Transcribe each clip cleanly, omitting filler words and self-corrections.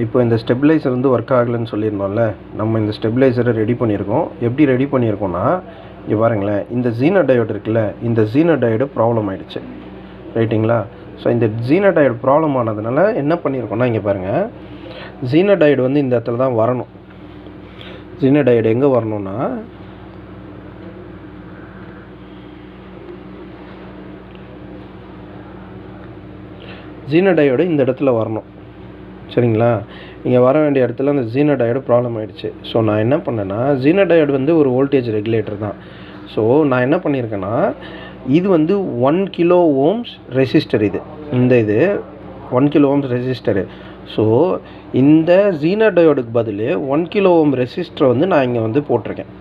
இப்போ இந்த ஸ்டெபிலைசர் வந்து ஒர்க் ஆகலைன்னு சொல்லியிருந்தோம்ல, நம்ம இந்த ஸ்டெபிலைசரை ரெடி பண்ணியிருக்கோம். எப்படி ரெடி பண்ணியிருக்கோம்னா, இங்கே பாருங்களேன், இந்த ஜீனர் டயோடு இருக்குல்ல, இந்த ஜீனர் டயோடு ப்ராப்ளம் ஆகிடுச்சு, ரைட்டுங்களா? ஸோ இந்த ஜீனர் டயோடு ப்ராப்ளம் ஆனதுனால என்ன பண்ணியிருக்கோம்னா, இங்கே பாருங்கள், ஜீனர் டயோடு வந்து இந்த இடத்துல தான் வரணும். ஜீனர் டயோடு எங்கே வரணும்னா, ஜீனர் டயோடு இந்த இடத்துல வரணும், சரிங்களா? இங்கே வர வேண்டிய இடத்துல அந்த ஜீனர் டயோடு ப்ராப்ளம் ஆகிடுச்சு. ஸோ நான் என்ன பண்ணேன்னா, ஜீனர் டயோடு வந்து ஒரு வோல்டேஜ் ரெகுலேட்டர் தான். ஸோ நான் என்ன பண்ணியிருக்கேன்னா, இது வந்து 1 கிலோ ஓம்ஸ் ரெசிஸ்டர், இது 1 கிலோ ஓம்ஸ் ரெசிஸ்டரு. ஸோ இந்த ஜீனர் டயோடுக்கு பதில் 1 கிலோ ஓம் ரெசிஸ்டரை வந்து நான் இங்கே வந்து போட்டிருக்கேன்.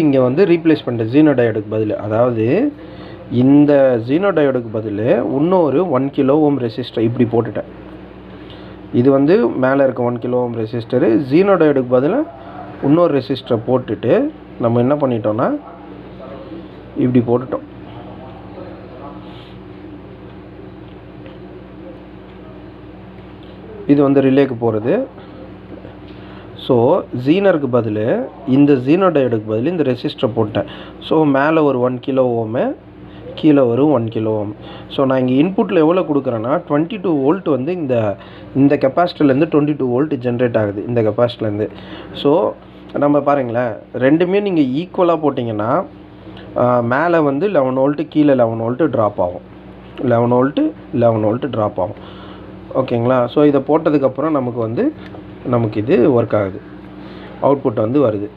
இங்கே வந்து ரீப்ளேஸ் பண்ணிட்டேன் ஜீனர் டயோடுக்கு பதில். அதாவது இந்த ஜீனர் டயோடுக்கு பதில் இன்னொரு 1 கிலோ ஓம் ரெசிஸ்டர் இப்படி போட்டுட்டேன். இது வந்து மேலே இருக்க 1 கிலோ ஓம் ரெசிஸ்டரு, ஜீனர் டயோடுக்கு பதில் இன்னொரு ரெசிஸ்டரை போட்டுட்டு நம்ம என்ன பண்ணிட்டோம்னா, இப்படி போட்டுட்டோம். இது வந்து ரிலேக்கு போகிறது. ஸோ ஜீனருக்கு பதில் இந்த ஜீனர் டயோடுக்கு பதில் இந்த ரெசிஸ்டரை போட்டேன். ஸோ மேலே ஒரு 1 கிலோ ஓமு, கீழே வரும் 1 கிலோ ஓம். ஸோ நான் இங்கே இன்புட்டில் எவ்வளோ கொடுக்குறேன்னா 22 வோல்ட் வந்து இந்த கெப்பாசிட்டர்லேருந்து 22 வோல்ட் ஜென்ரேட் ஆகுது, இந்த கெப்பாசிட்டர்லேருந்து. ஸோ நம்ம பாருங்களேன், ரெண்டுமே நீங்கள் ஈக்குவலாக போட்டிங்கன்னா மேலே வந்து 11 வோல்ட்டு, கீழே 11 வோல்ட்டு ட்ராப் ஆகும், 11 வோல்ட்டு ட்ராப் ஆகும், ஓகேங்களா? ஸோ இதை போட்டதுக்கப்புறம் நமக்கு இது ஒர்க் ஆகுது, அவுட்புட் வந்து வருது.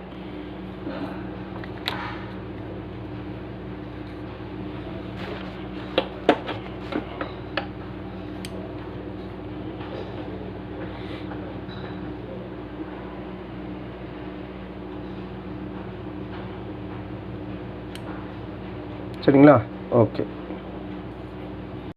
சரிங்களா? ஓகே.